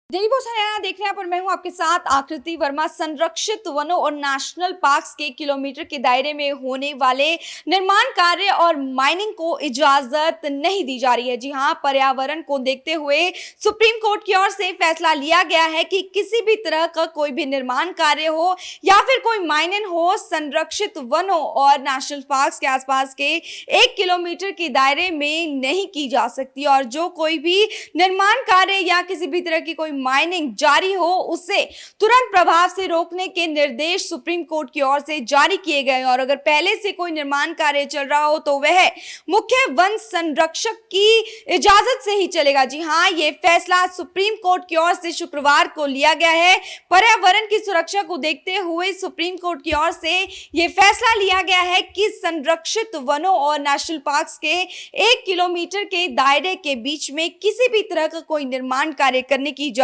Delhi post Haryana देख रहे हैं पर मैं हूं आपके साथ आकृति वर्मा। संरक्षित वनों और नेशनल पार्क्स के किलोमीटर के दायरे में होने वाले निर्माण कार्य और माइनिंग को इजाजत नहीं दी जा रही है। जी हां, पर्यावरण को देखते हुए सुप्रीम कोर्ट की ओर से फैसला लिया गया है कि किसी भी तरह का कोई भी निर्माण कार्य हो या फिर कोई माइनिंग हो, संरक्षित वनों और नेशनल पार्क्स के आसपास के 1 किलोमीटर के दायरे में नहीं की जा सकती। और जो कोई भी निर्माण कार्य या किसी भी तरह की कोई माइनिंग जारी हो, उसे तुरंत प्रभाव से रोकने के निर्देश सुप्रीम कोर्ट की ओर से जारी किए गए। और अगर पहले से कोई निर्माण कार्य चल रहा हो तो वह मुख्य वन संरक्षक की इजाजत से ही चलेगा। जी हां, यह फैसला सुप्रीम कोर्ट की ओर से शुक्रवार को लिया गया है। पर्यावरण की सुरक्षा को देखते हुए सुप्रीम कोर्ट की ओर से यह फैसला लिया गया है कि संरक्षित वनों और नेशनल पार्क्स के 1 किलोमीटर के दायरे के बीच में किसी भी तरह का कोई निर्माण कार्य करने की इजाजत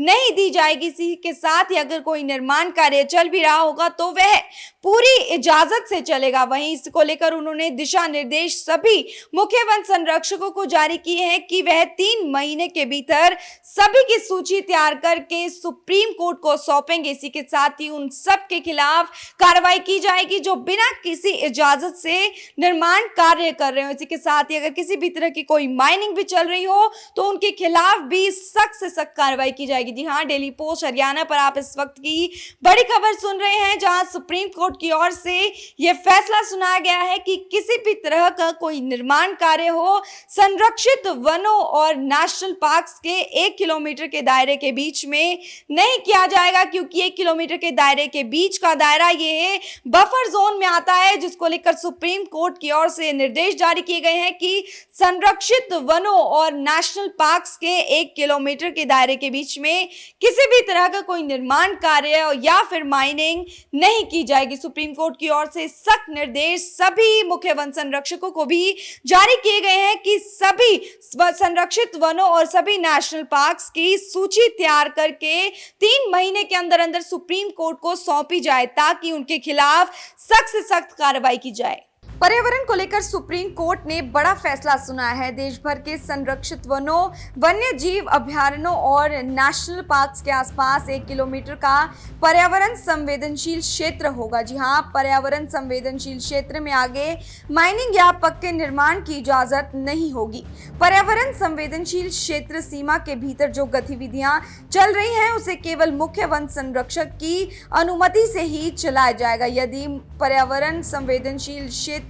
नहीं दी जाएगी। इसी के साथ ही अगर कोई निर्माण कार्य चल भी रहा होगा तो वह पूरी इजाजत से चलेगा। वहीं इसको लेकर उन्होंने दिशा निर्देश सभी मुख्य वन संरक्षकों को जारी किए हैं कि वह 3 महीने के भीतर सभी की सूची तैयार करके सुप्रीम कोर्ट को सौंपेंगे। इसी के साथ ही उन सब के खिलाफ कार्रवाई की जाएगी जो बिना किसी इजाजत से निर्माण कार्य कर रहे हो। इसी के साथ ही अगर किसी भी तरह की कोई माइनिंग भी चल रही हो तो उनके खिलाफ भी सख्त से सख्त कार्रवाई की जाएगी। जी हां, डेली पोस्ट हरियाणा पर आप इस वक्त की बड़ी खबर सुन रहे हैं, जहां सुप्रीम कोर्ट की ओर से यह फैसला सुनाया गया है कि किसी भी तरह का कोई निर्माण कार्य हो, संरक्षित वनों और नेशनल पार्क्स के 1 किलोमीटर के दायरे के बीच में नहीं किया जाएगा, क्योंकि 1 किलोमीटर के दायरे के बीच का दायरा यह बफर जोन में आता है, जिसको लेकर सुप्रीम कोर्ट की ओर से निर्देश जारी किए गए हैं कि संरक्षित वनों और नेशनल पार्क्स के 1 किलोमीटर के दायरे के बीच में किसी भी तरह का कोई निर्माण कार्य या फिर माइनिंग नहीं की जाएगी। सुप्रीम कोर्ट की ओर से सख्त निर्देश सभी मुख्य वन संरक्षकों को भी जारी किए गए हैं कि सभी संरक्षित वनों और सभी नेशनल पार्क्स की सूची तैयार करके 3 महीने के अंदर अंदर सुप्रीम कोर्ट को सौंपी जाए, ताकि उनके खिलाफ सख्त से सख्त कार्रवाई की जाए। पर्यावरण को लेकर सुप्रीम कोर्ट ने बड़ा फैसला सुनाया है। देश भर के संरक्षित वनों, वन्य जीव अभयारण्यों और नेशनल पार्क्स के आसपास 1 किलोमीटर का पर्यावरण संवेदनशील क्षेत्र होगा। जी हां, पर्यावरण संवेदनशील क्षेत्र में आगे माइनिंग या पक्के निर्माण की इजाजत नहीं होगी। पर्यावरण संवेदनशील क्षेत्र सीमा के भीतर जो गतिविधियां चल रही हैं उसे केवल मुख्य वन संरक्षक की अनुमति से ही चलाया जाएगा। यदि पर्यावरण संवेदनशील क्षेत्र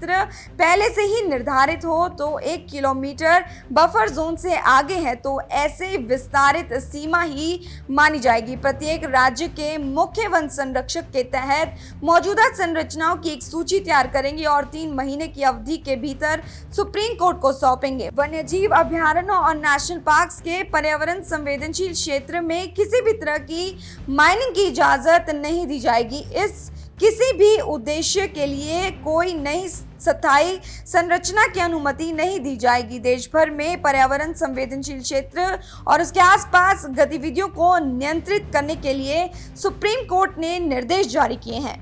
पहले से ही निर्धारित हो तो 1 किलोमीटर बफर जोन से आगे है तो ऐसे विस्तारित सीमा ही मानी जाएगी। प्रत्येक राज्य के मुख्य वन संरक्षक के तहत मौजूदा संरचनाओं की एक सूची तैयार करेंगे और 3 महीने की अवधि के भीतर सुप्रीम कोर्ट को सौंपेंगे। वन्यजीव अभयारण्यों और नेशनल पार्क्स के पर्यावरण संवेदनशील क्षेत्र में किसी भी तरह की माइनिंग की इजाजत नहीं दी जाएगी। इस किसी भी उद्देश्य के लिए कोई नई स्थायी संरचना की अनुमति नहीं दी जाएगी। देश भर में पर्यावरण संवेदनशील क्षेत्र और उसके आसपास गतिविधियों को नियंत्रित करने के लिए सुप्रीम कोर्ट ने निर्देश जारी किए हैं।